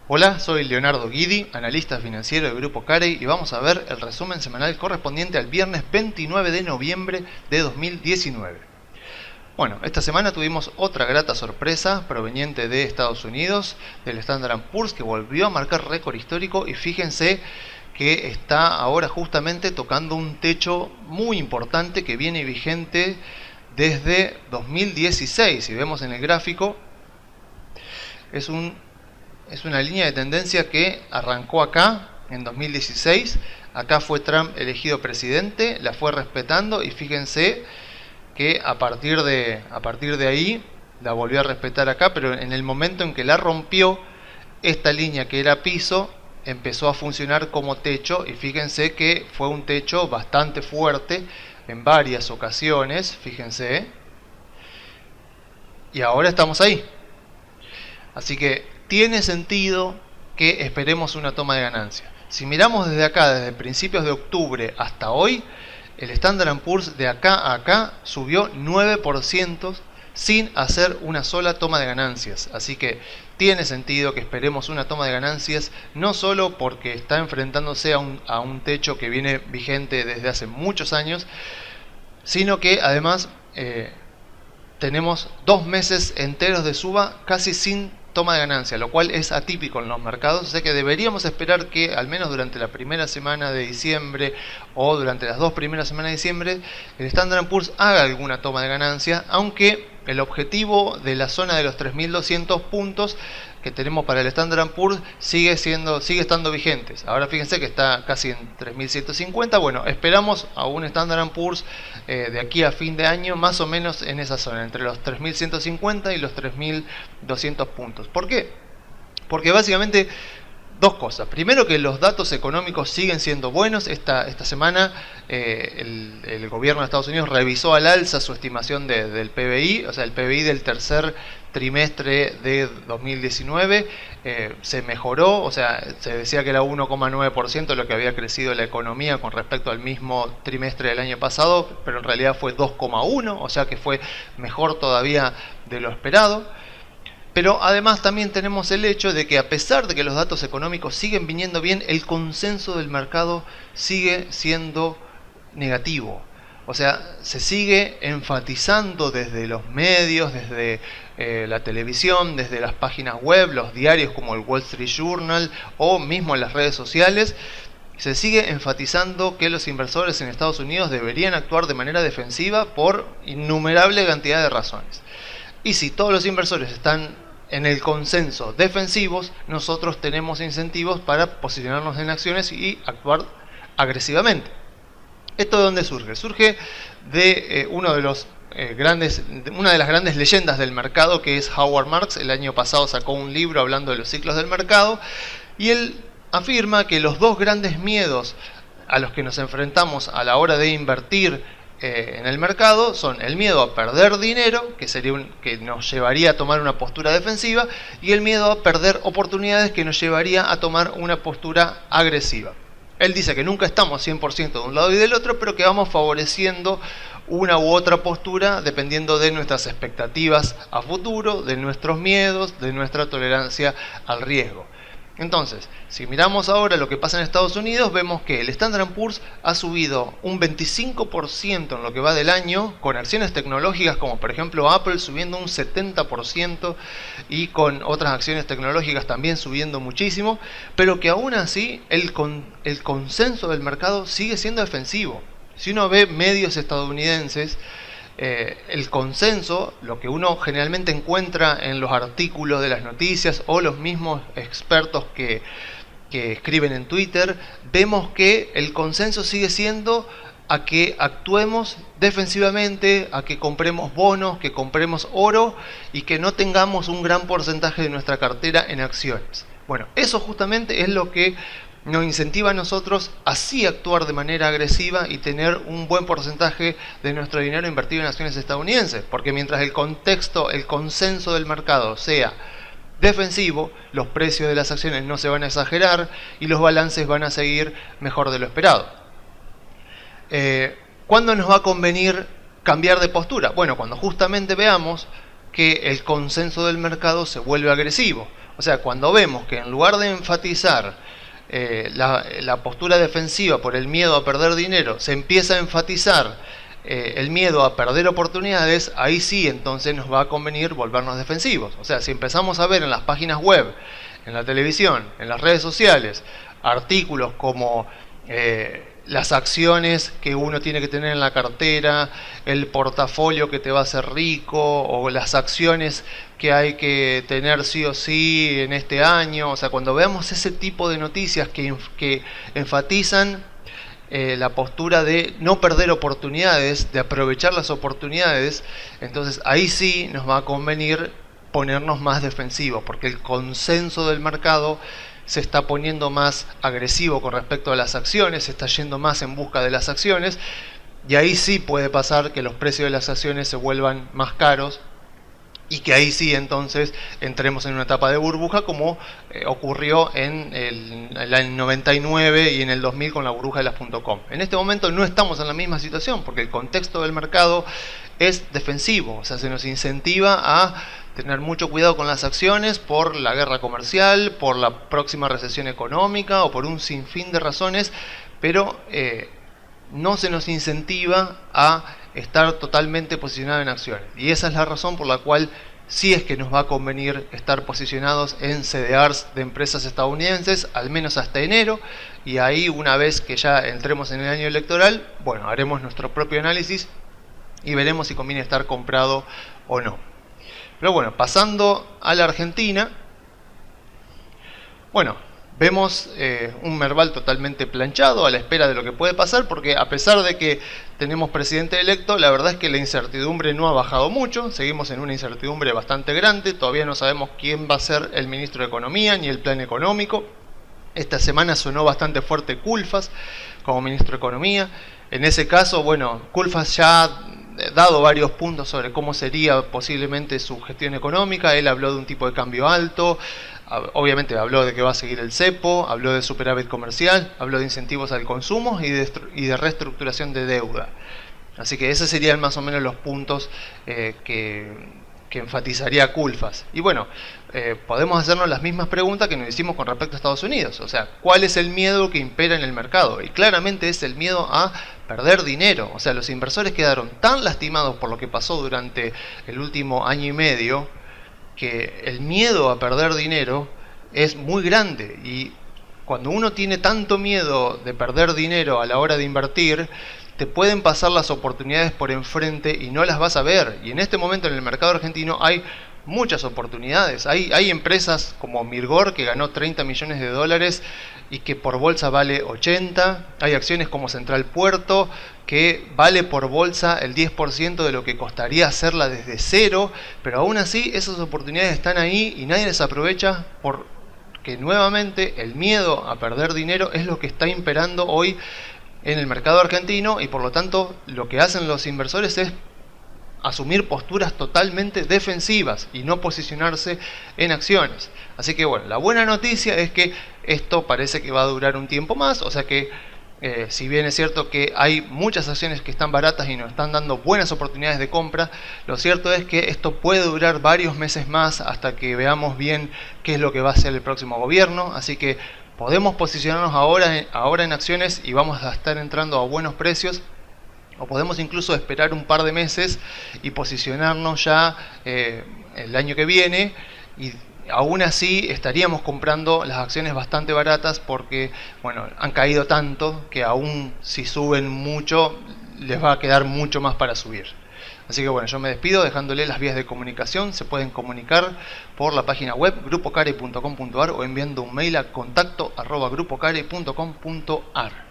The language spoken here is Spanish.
Hola, soy Leonardo Guidi, analista financiero del Grupo Carey, y vamos a ver el resumen semanal correspondiente al viernes 29 de noviembre de 2019. Bueno, esta semana tuvimos otra grata sorpresa proveniente de Estados Unidos, del Standard & Poor's, que volvió a marcar récord histórico, y fíjense que está ahora justamente tocando un techo muy importante que viene vigente desde 2016. Si vemos en el gráfico, es una línea de tendencia que arrancó acá en 2016. Acá fue Trump elegido presidente, la fue respetando, y fíjense que a partir de ahí la volvió a respetar acá, pero en el momento en que la rompió, esta línea que era piso empezó a funcionar como techo, y fíjense que fue un techo bastante fuerte en varias ocasiones, fíjense, y ahora estamos ahí. Así que tiene sentido que esperemos una toma de ganancia. Si miramos desde acá, desde principios de octubre hasta hoy, el Standard & Poor's de acá a acá subió 9% sin hacer una sola toma de ganancias. Así que tiene sentido que esperemos una toma de ganancias, no solo porque está enfrentándose a un techo que viene vigente desde hace muchos años, sino que además tenemos 2 meses enteros de suba casi sin toma de ganancia, lo cual es atípico en los mercados. O sea que deberíamos esperar que al menos durante la primera semana de diciembre o durante las 2 primeras semanas de diciembre el Standard & Poor's haga alguna toma de ganancia, aunque el objetivo de la zona de los 3.200 puntos que tenemos para el Standard & Poor's sigue estando vigentes. Ahora fíjense que está casi en 3.150. Bueno, esperamos a un Standard & Poor's de aquí a fin de año más o menos en esa zona, entre los 3.150 y los 3.200 puntos. ¿Por qué? Porque básicamente dos cosas. Primero, que los datos económicos siguen siendo buenos. Esta semana el gobierno de Estados Unidos revisó al alza su estimación del PBI, o sea, el PBI del tercer trimestre de 2019 se mejoró, o sea, se decía que era 1,9% lo que había crecido la economía con respecto al mismo trimestre del año pasado, pero en realidad fue 2,1%, o sea que fue mejor todavía de lo esperado. Pero además también tenemos el hecho de que, a pesar de que los datos económicos siguen viniendo bien, el consenso del mercado sigue siendo negativo. O sea, se sigue enfatizando desde los medios, desde la televisión, desde las páginas web, los diarios como el Wall Street Journal o mismo en las redes sociales. Se sigue enfatizando que los inversores en Estados Unidos deberían actuar de manera defensiva por innumerable cantidad de razones. Y si todos los inversores están en el consenso defensivos, nosotros tenemos incentivos para posicionarnos en acciones y actuar agresivamente. ¿Esto de dónde surge? Surge de una de las grandes leyendas del mercado, que es Howard Marks. El año pasado sacó un libro hablando de los ciclos del mercado, y él afirma que los dos grandes miedos a los que nos enfrentamos a la hora de invertir en el mercado son el miedo a perder dinero, que nos llevaría a tomar una postura defensiva, y el miedo a perder oportunidades, que nos llevaría a tomar una postura agresiva. Él dice que nunca estamos 100% de un lado y del otro, pero que vamos favoreciendo una u otra postura dependiendo de nuestras expectativas a futuro, de nuestros miedos, de nuestra tolerancia al riesgo. Entonces, si miramos ahora lo que pasa en Estados Unidos, vemos que el Standard & Poor's ha subido un 25% en lo que va del año, con acciones tecnológicas como por ejemplo Apple subiendo un 70%, y con otras acciones tecnológicas también subiendo muchísimo, pero que aún así el consenso del mercado sigue siendo defensivo. Si uno ve medios estadounidenses, el consenso, lo que uno generalmente encuentra en los artículos de las noticias o los mismos expertos que escriben en Twitter, vemos que el consenso sigue siendo a que actuemos defensivamente, a que compremos bonos, que compremos oro y que no tengamos un gran porcentaje de nuestra cartera en acciones. Bueno, eso justamente es lo que nos incentiva a nosotros así actuar de manera agresiva y tener un buen porcentaje de nuestro dinero invertido en acciones estadounidenses, porque mientras el consenso del mercado sea defensivo, los precios de las acciones no se van a exagerar y los balances van a seguir mejor de lo esperado. ¿Cuándo nos va a convenir cambiar de postura? Bueno, cuando justamente veamos que el consenso del mercado se vuelve agresivo. O sea, cuando vemos que en lugar de enfatizar la postura defensiva por el miedo a perder dinero, se empieza a enfatizar el miedo a perder oportunidades, ahí sí entonces nos va a convenir volvernos defensivos. O sea, si empezamos a ver en las páginas web, en la televisión, en las redes sociales, artículos como las acciones que uno tiene que tener en la cartera, el portafolio que te va a hacer rico, o las acciones que hay que tener sí o sí en este año. O sea, cuando veamos ese tipo de noticias que enfatizan la postura de no perder oportunidades, de aprovechar las oportunidades, entonces ahí sí nos va a convenir ponernos más defensivos, porque el consenso del mercado se está poniendo más agresivo con respecto a las acciones, se está yendo más en busca de las acciones, y ahí sí puede pasar que los precios de las acciones se vuelvan más caros, y que ahí sí entonces entremos en una etapa de burbuja, como ocurrió en el 99 y en el 2000 con la burbuja de las .com. En este momento no estamos en la misma situación, porque el contexto del mercado es defensivo. O sea, se nos incentiva a tener mucho cuidado con las acciones por la guerra comercial, por la próxima recesión económica o por un sinfín de razones, pero no se nos incentiva a estar totalmente posicionado en acciones. Y esa es la razón por la cual sí es que nos va a convenir estar posicionados en CDRs de empresas estadounidenses, al menos hasta enero, y ahí una vez que ya entremos en el año electoral, bueno, haremos nuestro propio análisis y veremos si conviene estar comprado o no. Pero bueno, pasando a la Argentina, bueno, vemos un Merval totalmente planchado a la espera de lo que puede pasar, porque a pesar de que tenemos presidente electo, la verdad es que la incertidumbre no ha bajado mucho, seguimos en una incertidumbre bastante grande, todavía no sabemos quién va a ser el ministro de Economía ni el plan económico. Esta semana sonó bastante fuerte Culfas como ministro de Economía. En ese caso, bueno, Culfas ya ha dado varios puntos sobre cómo sería posiblemente su gestión económica. Él habló de un tipo de cambio alto, obviamente habló de que va a seguir el cepo, habló de superávit comercial, habló de incentivos al consumo y de reestructuración de deuda. Así que esos serían más o menos los puntos que enfatizaría Culfas. Y bueno, podemos hacernos las mismas preguntas que nos hicimos con respecto a Estados Unidos. O sea, ¿cuál es el miedo que impera en el mercado? Y claramente es el miedo a perder dinero. O sea, los inversores quedaron tan lastimados por lo que pasó durante el último año y medio, que el miedo a perder dinero es muy grande. Y cuando uno tiene tanto miedo de perder dinero a la hora de invertir, te pueden pasar las oportunidades por enfrente y no las vas a ver. Y en este momento en el mercado argentino hay muchas oportunidades. Hay empresas como Mirgor, que ganó 30 millones de dólares y que por bolsa vale 80. Hay acciones como Central Puerto, que vale por bolsa el 10% de lo que costaría hacerla desde cero. Pero aún así esas oportunidades están ahí y nadie las aprovecha, porque nuevamente el miedo a perder dinero es lo que está imperando hoy en el mercado argentino, y por lo tanto lo que hacen los inversores es asumir posturas totalmente defensivas y no posicionarse en acciones. Así que bueno, la buena noticia es que esto parece que va a durar un tiempo más. O sea que si bien es cierto que hay muchas acciones que están baratas y nos están dando buenas oportunidades de compra, lo cierto es que esto puede durar varios meses más hasta que veamos bien qué es lo que va a hacer el próximo gobierno. Así que podemos posicionarnos ahora en acciones y vamos a estar entrando a buenos precios, o podemos incluso esperar un par de meses y posicionarnos ya el año que viene, y aún así estaríamos comprando las acciones bastante baratas, porque bueno, han caído tanto que aún si suben mucho les va a quedar mucho más para subir. Así que bueno, yo me despido dejándole las vías de comunicación. Se pueden comunicar por la página web grupocare.com.ar o enviando un mail a contacto@grupocare.com.ar.